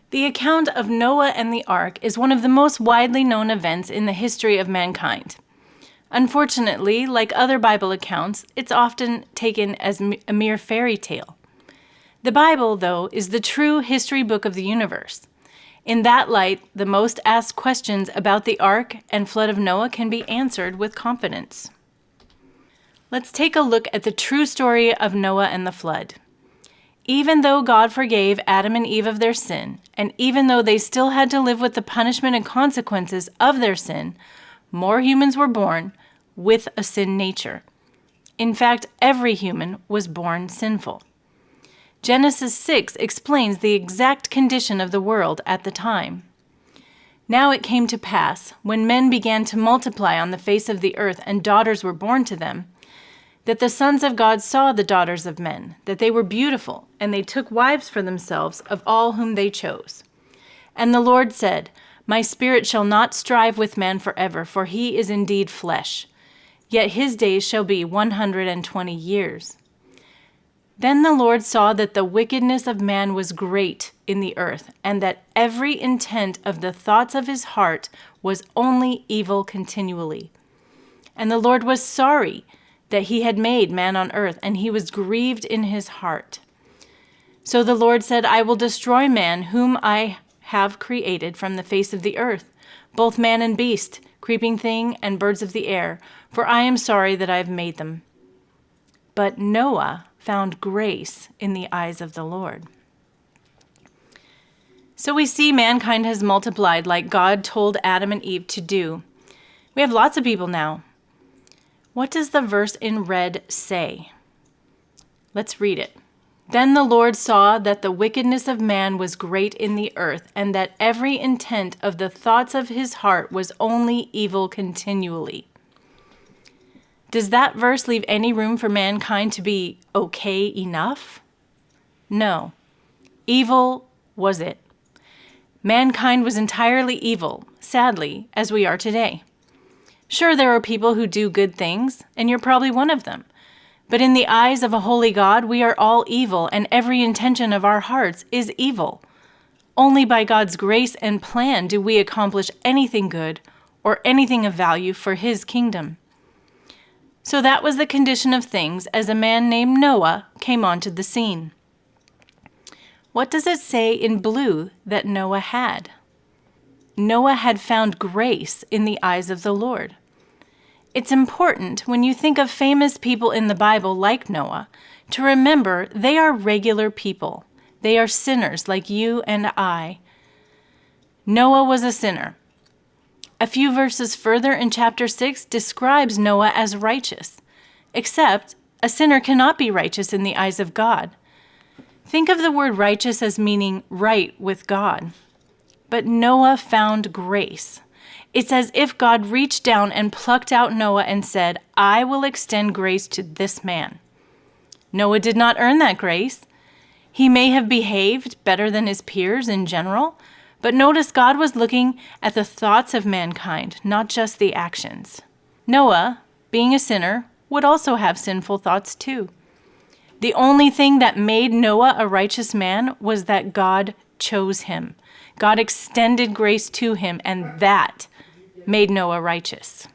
The account of Noah and the ark is one of the most widely known events in the history of mankind. Unfortunately, like other Bible accounts, it's often taken as a mere fairy tale. The Bible, though, is the true history book of the universe. In that light, the most asked questions about the ark and flood of Noah can be answered with confidence. Let's take a look at the true story of Noah and the flood. Even though God forgave Adam and Eve of their sin, and even though they still had to live with the punishment and consequences of their sin, more humans were born with a sin nature. In fact, every human was born sinful. Genesis 6 explains the exact condition of the world at the time. Now it came to pass, when men began to multiply on the face of the earth and daughters were born to them, that the sons of God saw the daughters of men, that they were beautiful, and they took wives for themselves of all whom they chose. And the Lord said, My spirit shall not strive with man forever, for he is indeed flesh. Yet his days shall be 120 years. Then the Lord saw that the wickedness of man was great in the earth, and that every intent of the thoughts of his heart was only evil continually. And the Lord was sorry that he had made man on earth, and he was grieved in his heart. So the Lord said, I will destroy man whom I have created from the face of the earth, both man and beast, creeping thing and birds of the air, for I am sorry that I have made them. But Noah found grace in the eyes of the Lord. So we see mankind has multiplied like God told Adam and Eve to do. We have lots of people now. What does the verse in red say? Let's read it. Then the Lord saw that the wickedness of man was great in the earth, and that every intent of the thoughts of his heart was only evil continually. Does that verse leave any room for mankind to be okay enough? No. Evil was it. Mankind was entirely evil, sadly, as we are today. Sure, there are people who do good things, and you're probably one of them. But in the eyes of a holy God, we are all evil, and every intention of our hearts is evil. Only by God's grace and plan do we accomplish anything good or anything of value for his kingdom. So that was the condition of things as a man named Noah came onto the scene. What does it say in blue that Noah had? Noah had found grace in the eyes of the Lord. It's important when you think of famous people in the Bible like Noah to remember they are regular people. They are sinners like you and I. Noah was a sinner. A few verses further in chapter 6 describes Noah as righteous, except a sinner cannot be righteous in the eyes of God. Think of the word righteous as meaning right with God. But Noah found grace. It's as if God reached down and plucked out Noah and said, I will extend grace to this man. Noah did not earn that grace. He may have behaved better than his peers in general, but notice God was looking at the thoughts of mankind, not just the actions. Noah, being a sinner, would also have sinful thoughts too. The only thing that made Noah a righteous man was that God chose him. God extended grace to him, and that made Noah righteous.